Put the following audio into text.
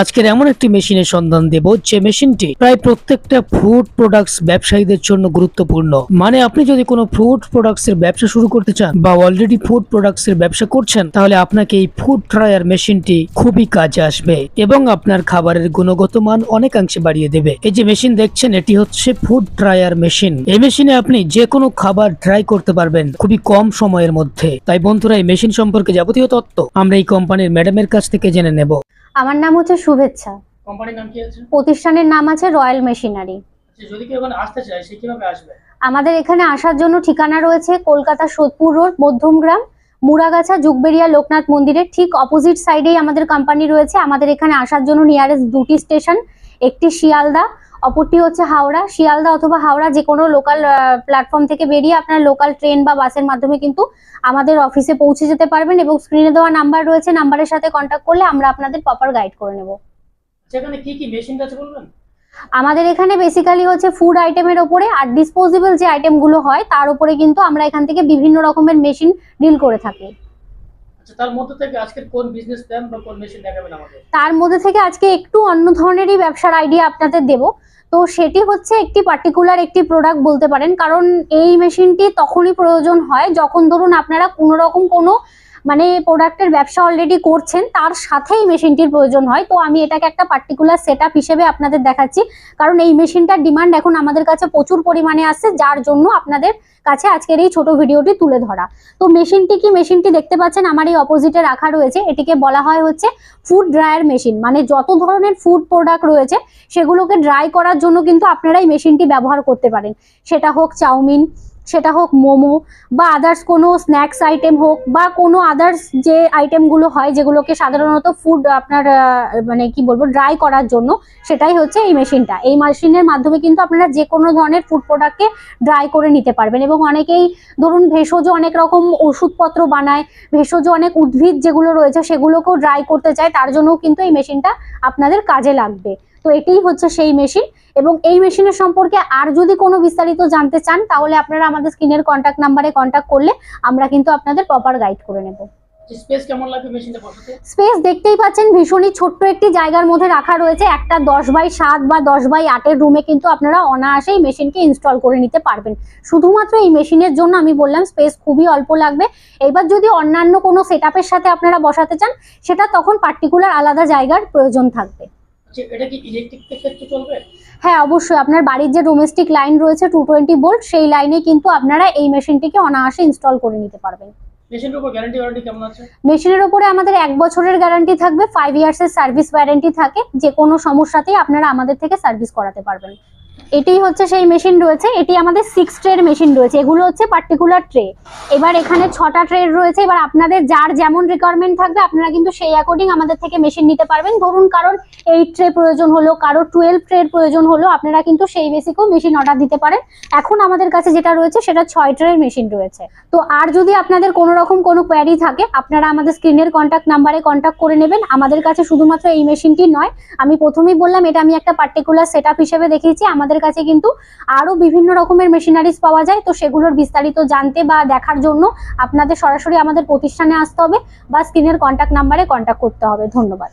আজকের এমন একটি মেশিনের সন্ধান দেব যে মেশিনটি প্রায় প্রত্যেকটা ফুড প্রোডাক্টস ব্যবসায়ীদের জন্য গুরুত্বপূর্ণ। মানে আপনি যদি কোনো ফুড প্রোডাক্টস এর ব্যবসা শুরু করতে চান বা অলরেডি ফুড প্রোডাক্টস এর ব্যবসা করছেন, তাহলে আপনাকে এই ফুড ড্রায়ার মেশিনটি খুবই কাজে আসবে এবং আপনার খাবারের গুণগত মান অনেকাংশে বাড়িয়ে দেবে। এই যে মেশিন দেখছেন, এটি হচ্ছে ফুড ড্রায়ার মেশিন। এই মেশিনে আপনি যে কোনো খাবার ড্রাই করতে পারবেন খুবই কম সময়ের মধ্যে। তাই বন্ধুরা, এই মেশিন সম্পর্কে যাবতীয় তথ্য আমরা এই কোম্পানির ম্যাডামের কাছ থেকে জেনে নেব। আমার নাম হচ্ছে শুভেচ্ছা। কোম্পানির নাম কি আছে? প্রতিষ্ঠানের নাম আছে রয়্যাল মেশিনারি। যদি কেউ এখানে আসতে চায় সে কিভাবে আসবে? আমাদের এখানে আসার জন্য ঠিকানা রয়েছে কলকাতা সোদপুর রোড, মধ্যমগ্রাম, মুড়াগাছা, যুগবেড়িয়া লোকনাথ মন্দিরের ঠিক অপোজিট সাইডেই আমাদের কোম্পানি রয়েছে। আমাদের এখানে আসার জন্য নিয়ারেস্ট দুটি স্টেশন, একটি শিয়ালদা, অপরটি হচ্ছে হাওড়া। শিয়ালদা অথবা হাওড়া যে কোনো লোকাল প্ল্যাটফর্ম থেকে বেরিয়ে আপনার লোকাল ট্রেন বা বাসের মাধ্যমে কিন্তু আমাদের অফিসে পৌঁছে যেতে পারবেন এবং স্ক্রিনে দেওয়া নাম্বার রয়েছে, নাম্বারের সাথে কন্ট্যাক্ট করলে আমরা আপনাদের প্রপার গাইড করে নেব। সেখানে কি কি মেশিন আছে বলবেন? আমাদের এখানে বেসিক্যালি হচ্ছে ফুড আইটেমের ওপরে আর ডিসপোজেবল যে আইটেমগুলো হয় তার উপরে কিন্তু আমরা এখান থেকে বিভিন্ন রকমের মেশিন ডিল করে থাকি। তার মধ্যে থেকে আজকে কোন বিজনেস প্ল্যান বা কোন মেশিন দেখাবেন আমাদের? তার মধ্যে থেকে আজকে একটু অন্য ধরনেরই ব্যবসার আইডিয়া আপনাদের দেব। তো সেটি হচ্ছে একটি পার্টিকুলার একটি প্রোডাক্ট বলতে পারেন, কারণ এই মেশিনটি তখনই প্রয়োজন হয় যখন ধরুন আপনারা কোনো রকম কোনো মানে প্রোডাক্টের ব্যবসা অলরেডি করছেন, তার সাথেই মেশিনটির প্রয়োজন হয়। তো আমি এটাকে একটা পার্টিকুলার সেটআপ হিসেবে আপনাদের দেখাচ্ছি, কারণ এই মেশিনটার ডিমান্ড এখন আমাদের কাছে প্রচুর পরিমাণে আসছে, যার জন্য আপনাদের কাছে আজকের এই ছোট ভিডিওটি তুলে ধরা। তো মেশিনটি কি, মেশিনটি দেখতে পাচ্ছেন আমার এই অপোজিটে রাখা রয়েছে। এটিকে বলা হয় হচ্ছে ফুড ড্রায়ার মেশিন। মানে যত ধরনের ফুড প্রোডাক্ট রয়েছে সেগুলোকে ড্রাই করার জন্য কিন্তু আপনারা এই মেশিনটি ব্যবহার করতে পারেন। সেটা হোক চাউমিন, সেটা হোক মোমো, বা আদার্স কোনো স্ন্যাক্স আইটেম হোক, বা কোনো আদার্স যে আইটেমগুলো হয় যেগুলোকে সাধারণত ফুড আপনার মানে কি বলবো ড্রাই করার জন্য, সেটাই হচ্ছে এই মেশিনটা। এই মেশিনের মাধ্যমে কিন্তু আপনারা যে কোনো ধরনের ফুড প্রোডাক্টকে ড্রাই করে নিতে পারবেন। এবং অনেকেই ধরুন ভেষজ অনেক রকম ওষুধপত্র বানায়, ভেষজ অনেক উদ্ভিদ যেগুলো রয়েছে সেগুলোকেও ড্রাই করতে চায়, তার জন্যও কিন্তু এই মেশিনটা আপনাদের কাজে লাগবে। তো এটাই হচ্ছে সেই মেশিন। এবং এই মেশিনের সম্পর্কে আর যদি কোনো বিস্তারিত জানতে চান তাহলে আপনারা আমাদের স্ক্রিনের কন্ট্যাক্ট নাম্বারে কন্ট্যাক্ট করলে আমরা কিন্তু আপনাদের প্রপার গাইড করে নেব। স্পেস কেমন লাগবে মেশিনটা বসাতে? স্পেস দেখতেই পাচ্ছেন ভীষণই ছোট্ট একটি জায়গার মধ্যে রাখা রয়েছে। একটা 10x7 বা 10x8 এর রুমে কিন্তু আপনারা অনায়াসেই মেশিনকে ইনস্টল করে নিতে পারবেন। শুধুমাত্র এই মেশিনের জন্য আমি বললাম স্পেস খুবই অল্প লাগবে। এবার যদি অন্যান্য কোনো সেটআপের সাথে আপনারা বসাতে চান, সেটা তখন পার্টিকুলার আলাদা জায়গার প্রয়োজন থাকবে। এটা কি ইলেকট্রিক ক্ষেত্রে চলবে? হ্যাঁ, অবশ্যই। আপনার বাড়ির যে ডোমেস্টিক লাইন রয়েছে 220 ভোল্ট, সেই লাইনে কিন্তু আপনারা এই মেশিনটিকে অনায়াসে ইনস্টল করে নিতে পারবেন। মেশিনের উপর গ্যারান্টি ওয়ারেন্টি কেমন আছে? মেশিনের উপরে আমাদের 1 বছরের গ্যারান্টি থাকবে, 5 ইয়ার্সের সার্ভিস ওয়ারেন্টি থাকে। যে কোনো সমস্যাতেই আপনারা আমাদের থেকে সার্ভিস করাতে পারবেন। এটি হচ্ছে সেই মেশিন রয়েছে। এটি আমাদের 6 ট্রের মেশিন রয়েছে। এগুলো হচ্ছে পার্টিকুলার ট্রে। এবার এখানে 6টা ট্রে রয়েছে। এবার আপনাদের যার যেমন রিকোয়ারমেন্ট থাকবে আপনারা কিন্তু সেই অ্যাকর্ডিং আমাদের থেকে মেশিন নিতে পারবেন। ধরুন কারোর 8 ট্রে প্রয়োজন হলো, কারোর 12 ট্রের প্রয়োজন হলো, আপনারা কিন্তু সেই বেসিকেও মেশিন অর্ডার দিতে পারেন। এখন আমাদের কাছে যেটা রয়েছে সেটা 6 ট্রের মেশিন রয়েছে। তো আর যদি আপনাদের কোনো রকম কোনো কোয়ারি থাকে, আপনারা আমাদের স্ক্রিনের কন্ট্যাক্ট নাম্বারে কন্ট্যাক্ট করে নেবেন। আমাদের কাছে শুধুমাত্র এই মেশিনটি নয়, আমি প্রথমেই বললাম এটা আমি একটা পার্টিকুলার সেটআপ হিসেবে দেখিয়েছি। আমাদের কাছে কিন্তু আরো বিভিন্ন রকমের মেশিনারিজ পাওয়া যায়। তো সেগুলোর বিস্তারিত জানতে বা দেখার জন্য আপনাদের সরাসরি আমাদের প্রতিষ্ঠানে আসতে হবে বা স্ক্রিনের কন্ট্যাক্ট নাম্বারে কন্ট্যাক্ট করতে হবে। ধন্যবাদ।